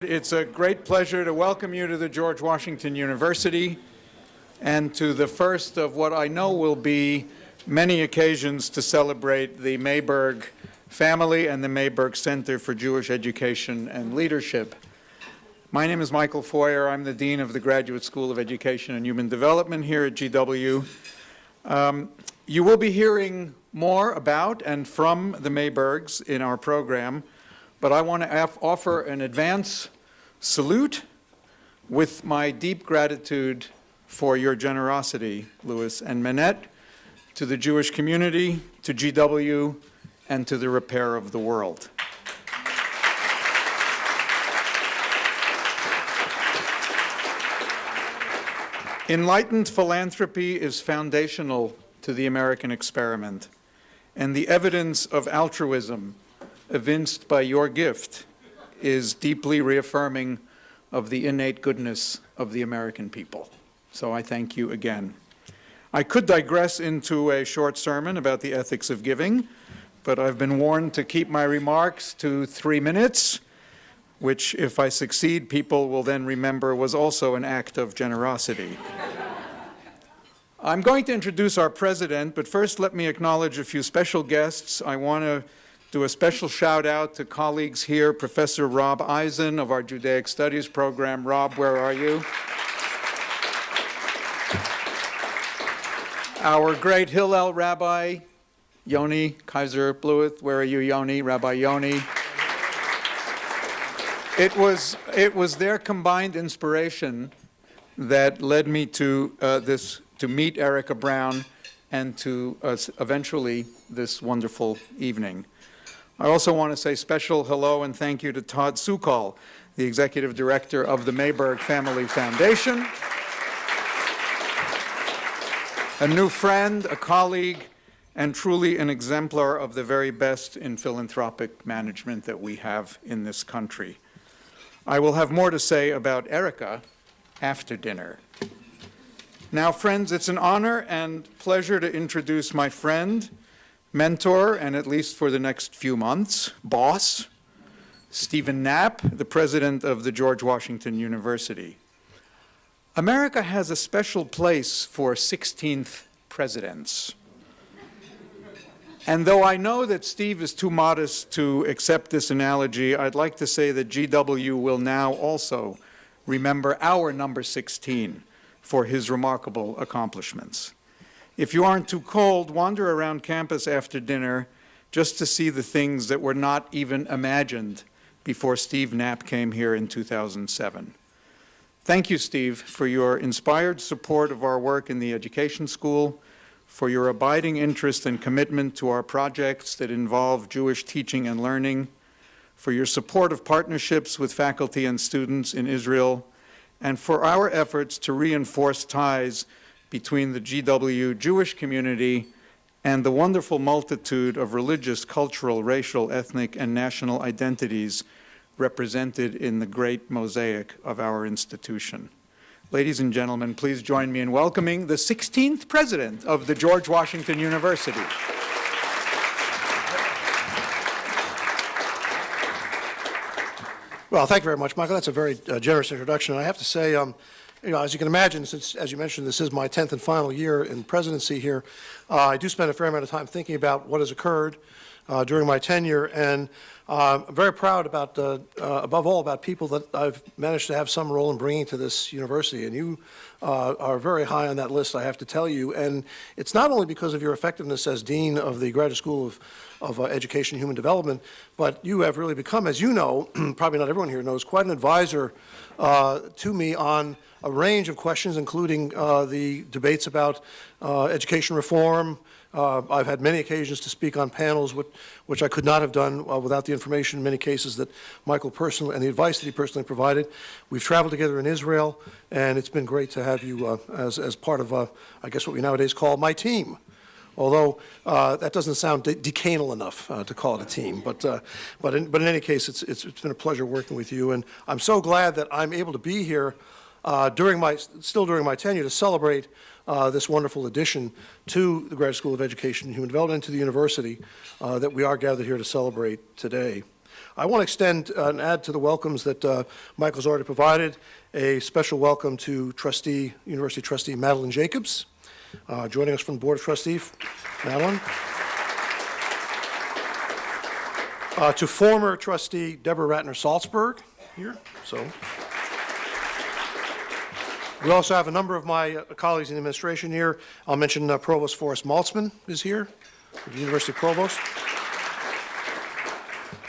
It's a great pleasure to welcome you to the George Washington University and to the first of what I know will be many occasions to celebrate the Mayberg family and the Mayberg Center for Jewish Education and Leadership. My name is Michael Feuer. I'm the Dean of the Graduate School of Education and Human Development here at GW. You will be hearing more about and from the Maybergs in our program, but I want to offer an advance salute with my deep gratitude for your generosity, Louis and Manette, to the Jewish community, to GW, and to the repair of the world. Enlightened philanthropy is foundational to the American experiment, and the evidence of altruism evinced by your gift is deeply reaffirming of the innate goodness of the American people. So I thank you again. I could digress into a short sermon about the ethics of giving, but I've been warned to keep my remarks to 3 minutes, which, if I succeed, people will then remember was also an act of generosity. I'm going to introduce our president, but first let me acknowledge a few special guests. I want to do a special shout out to colleagues here, Professor Rob Eisen of our Judaic Studies program. Rob, where are you? Our great Hillel Rabbi, Yoni Kaiser Blueth. Where are you, Yoni? Rabbi Yoni. It was their combined inspiration that led me to meet Erica Brown and to eventually this wonderful evening. I also want to say special hello and thank you to Todd Sukol, the Executive Director of the Mayberg Family Foundation, a new friend, a colleague, and truly an exemplar of the very best in philanthropic management that we have in this country. I will have more to say about Erica after dinner. Now, friends, it's an honor and pleasure to introduce my friend, mentor, and at least for the next few months, boss, Stephen Knapp, the president of the George Washington University. America has a special place for 16th presidents. And though I know that Steve is too modest to accept this analogy, I'd like to say that GW will now also remember our number 16 for his remarkable accomplishments. If you aren't too cold, wander around campus after dinner just to see the things that were not even imagined before Steve Knapp came here in 2007. Thank you, Steve, for your inspired support of our work in the education school, for your abiding interest and commitment to our projects that involve Jewish teaching and learning, for your support of partnerships with faculty and students in Israel, and for our efforts to reinforce ties between the GW Jewish community and the wonderful multitude of religious, cultural, racial, ethnic, and national identities represented in the great mosaic of our institution. Ladies and gentlemen, please join me in welcoming the 16th president of the George Washington University. Well, thank you very much, Michael. That's a very generous introduction. And I have to say, as you can imagine, since, as you mentioned, this is my 10th and final year in presidency here, I do spend a fair amount of time thinking about what has occurred during my tenure, and I'm very proud about, above all, about people that I've managed to have some role in bringing to this university, and you are very high on that list, I have to tell you, and it's not only because of your effectiveness as Dean of the Graduate School of Education and Human Development, but you have really become, as you know, probably not everyone here knows, quite an advisor to me on a range of questions, including the debates about education reform. I've had many occasions to speak on panels which I could not have done without the information in many cases that Michael personally, and the advice that he personally provided. We've traveled together in Israel, and it's been great to have you as part of, I guess what we nowadays call my team. Although that doesn't sound decanal enough to call it a team, but in any case, it's been a pleasure working with you, and I'm so glad that I'm able to be here during my tenure to celebrate this wonderful addition to the Graduate School of Education and Human Development and to the university that we are gathered here to celebrate today. I want to extend and add to the welcomes that Michael's already provided, a special welcome to University Trustee Madeline Jacobs, joining us from the Board of Trustees. Madeline. To former trustee Deborah Ratner-Salzberg here. So we also have a number of my colleagues in the administration here. I'll mention Provost Forrest Maltzman is here, the University Provost.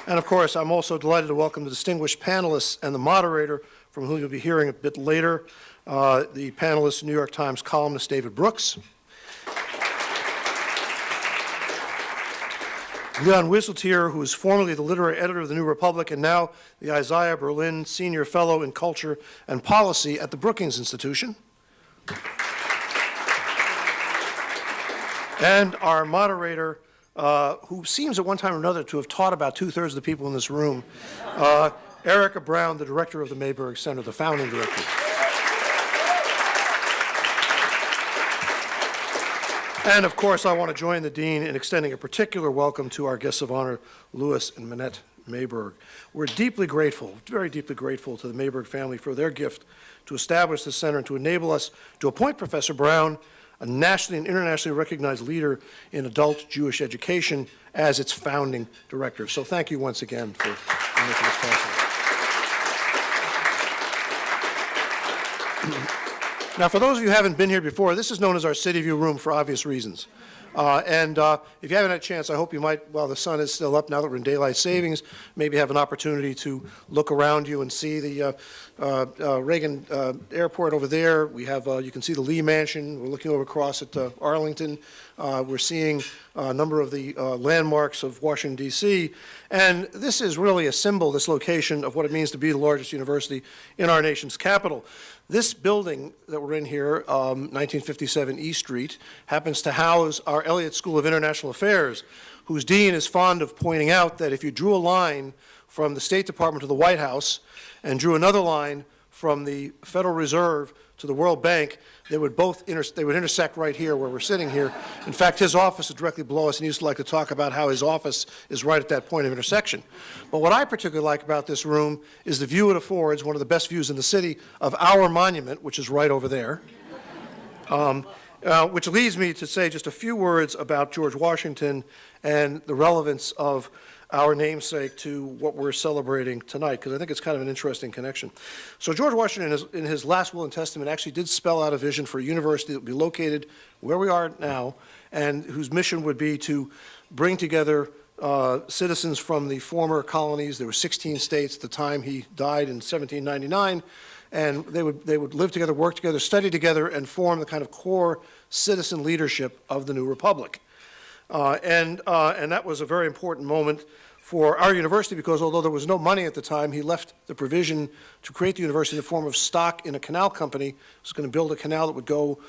And of course, I'm also delighted to welcome the distinguished panelists and the moderator, from whom you'll be hearing a bit later, the panelist, New York Times columnist David Brooks. Leon Wieseltier, who is formerly the literary editor of the New Republic and now the Isaiah Berlin Senior Fellow in Culture and Policy at the Brookings Institution. And our moderator, who seems at one time or another to have taught about two-thirds of the people in this room, Erica Brown, the director of the Mayberg Center, the founding director. And of course, I want to join the Dean in extending a particular welcome to our guests of honor, Louis and Minette Mayberg. We're deeply grateful, very deeply grateful to the Mayberg family for their gift to establish the center and to enable us to appoint Professor Brown, a nationally and internationally recognized leader in adult Jewish education, as its founding director. So thank you once again for making this possible. Now, for those of you who haven't been here before, this is known as our City View room for obvious reasons. If you haven't had a chance, I hope you might, while the sun is still up now that we're in daylight savings, maybe have an opportunity to look around you and see the Reagan Airport over there. We have, you can see the Lee Mansion. We're looking over across at Arlington. We're seeing a number of the landmarks of Washington, D.C. And this is really a symbol, this location, of what it means to be the largest university in our nation's capital. This building that we're in here, 1957 E Street, happens to house our Elliott School of International Affairs, whose dean is fond of pointing out that if you drew a line from the State Department to the White House and drew another line from the Federal Reserve to the World Bank, they would intersect right here where we're sitting here. In fact, his office is directly below us, and he used to like to talk about how his office is right at that point of intersection. But what I particularly like about this room is the view it affords, one of the best views in the city, of our monument, which is right over there. Which leads me to say just a few words about George Washington and the relevance of our namesake to what we're celebrating tonight, because I think it's kind of an interesting connection. So George Washington, in his last will and testament, actually did spell out a vision for a university that would be located where we are now, and whose mission would be to bring together citizens from the former colonies. There were 16 states at the time he died in 1799, and they would live together, work together, study together, and form the kind of core citizen leadership of the new republic. And that was a very important moment for our university, because although there was no money at the time, he left the provision to create the university in the form of stock in a canal company. He was going to build a canal that would go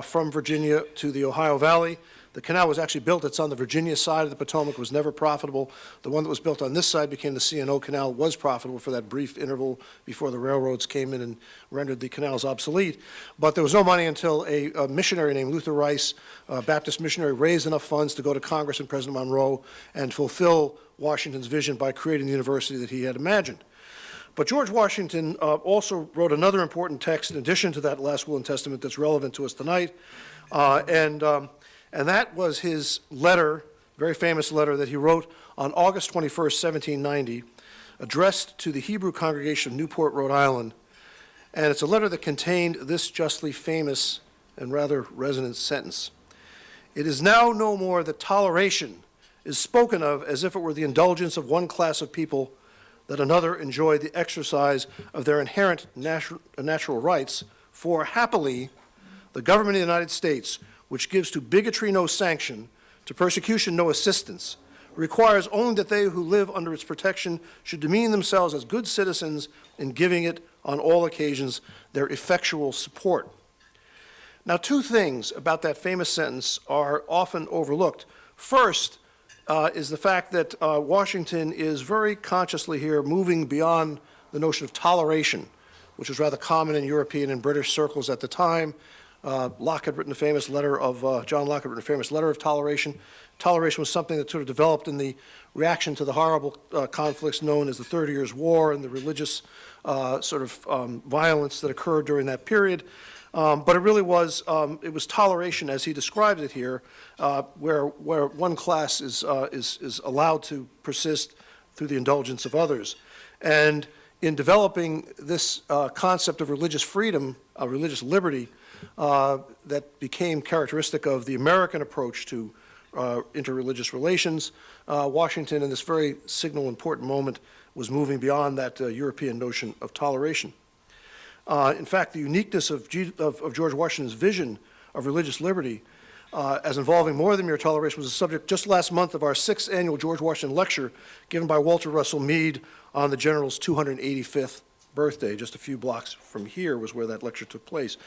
from Virginia to the Ohio Valley. The canal was actually built. It's on the Virginia side of the Potomac. It was never profitable. The one that was built on this side became the C&O Canal, was profitable for that brief interval before the railroads came in and rendered the canals obsolete. But there was no money until a missionary named Luther Rice, a Baptist missionary, raised enough funds to go to Congress and President Monroe and fulfill Washington's vision by creating the university that he had imagined. But George Washington also wrote another important text in addition to that last will and testament that's relevant to us tonight. And that was his letter, very famous letter that he wrote on August 21st, 1790, addressed to the Hebrew congregation of Newport, Rhode Island. And it's a letter that contained this justly famous and rather resonant sentence. "It is now no more that toleration is spoken of as if it were the indulgence of one class of people, that another enjoy the exercise of their inherent natural rights, for happily the government of the United States, which gives to bigotry no sanction, to persecution no assistance, requires only that they who live under its protection should demean themselves as good citizens in giving it on all occasions their effectual support." Now, two things about that famous sentence are often overlooked. First is the fact that Washington is very consciously here moving beyond the notion of toleration, which was rather common in European and British circles at the time, Locke had written a famous letter of, John Locke had written a famous letter of toleration. Toleration was something that sort of developed in the reaction to the horrible conflicts known as the 30 Years' War and the religious violence that occurred during that period. But it really was, it was toleration, as he describes it here, where one class is allowed to persist through the indulgence of others. And in developing this concept of religious freedom, religious liberty, that became characteristic of the American approach to interreligious relations, Washington, in this very signal important moment, was moving beyond that European notion of toleration. In fact, the uniqueness of George Washington's vision of religious liberty as involving more than mere toleration was the subject just last month of our 6th annual George Washington lecture given by Walter Russell Mead on the General's 285th birthday. Just a few blocks from here was where that lecture took place.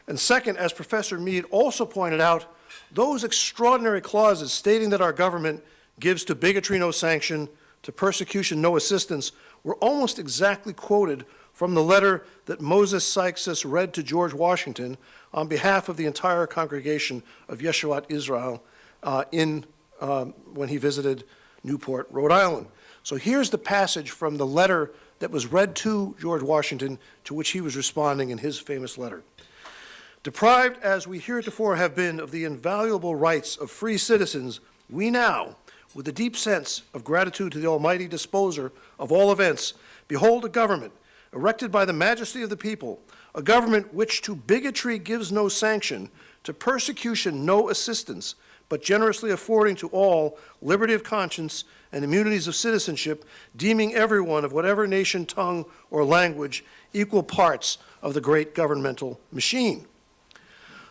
And second, as Professor Mead also pointed out, those extraordinary clauses stating that our government gives to bigotry no sanction, to persecution no assistance, were almost exactly quoted from the letter that Moses Sykes read to George Washington on behalf of the entire congregation of Yeshuat Israel when he visited Newport, Rhode Island. So here's the passage from the letter that was read to George Washington, to which he was responding in his famous letter. Deprived as we heretofore have been of the invaluable rights of free citizens, we now, with a deep sense of gratitude to the Almighty Disposer of all events, behold a government erected by the majesty of the people, a government which to bigotry gives no sanction, to persecution no assistance, but generously affording to all liberty of conscience and immunities of citizenship, deeming everyone of whatever nation, tongue, or language equal parts of the great governmental machine.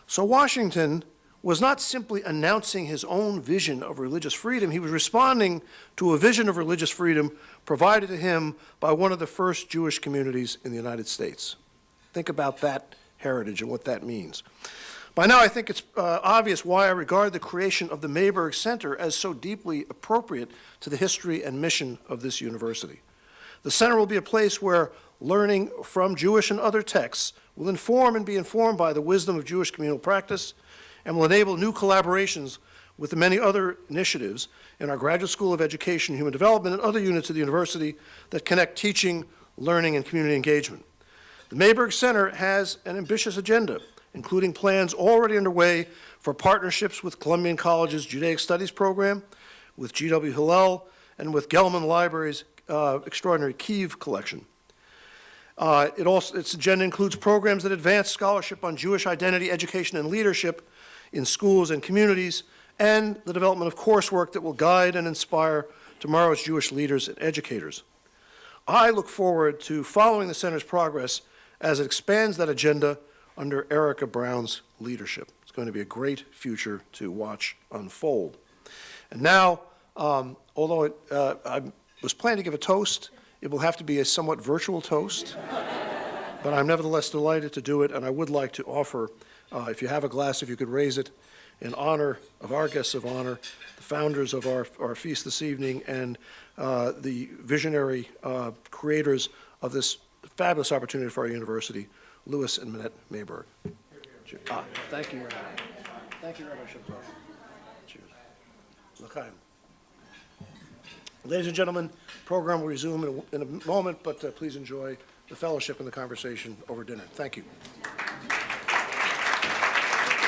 So Washington was not simply announcing his own vision of religious freedom, he was responding to a vision of religious freedom provided to him by one of the first Jewish communities in the United States. Think about that heritage and what that means. By now, I think it's obvious why I regard the creation of the Mayberg Center as so deeply appropriate to the history and mission of this university. The center will be a place where learning from Jewish and other texts will inform and be informed by the wisdom of Jewish communal practice and will enable new collaborations with the many other initiatives in our Graduate School of Education, Human Development, and other units of the university that connect teaching, learning, and community engagement. The Mayberg Center has an ambitious agenda, including plans already underway for partnerships with Columbian College's Judaic Studies program, with G.W. Hillel, and with Gelman Library's extraordinary Kiev collection. Its agenda includes programs that advance scholarship on Jewish identity, education, and leadership in schools and communities, and the development of coursework that will guide and inspire tomorrow's Jewish leaders and educators. I look forward to following the Center's progress as it expands that agenda under Erica Brown's leadership. It's going to be a great future to watch unfold. And now, although I was planning to give a toast, it will have to be a somewhat virtual toast, but I'm nevertheless delighted to do it, and I would like to offer, if you have a glass, if you could raise it, in honor of our guests of honor, the founders of our feast this evening, and the visionary creators of this fabulous opportunity for our university, Louis and Minette Mayberg. Thank you, Rabbi. Thank you, Rabbi Shapiro. Cheers. L'chaim. Ladies and gentlemen, the program will resume in a moment, but please enjoy the fellowship and the conversation over dinner. Thank you.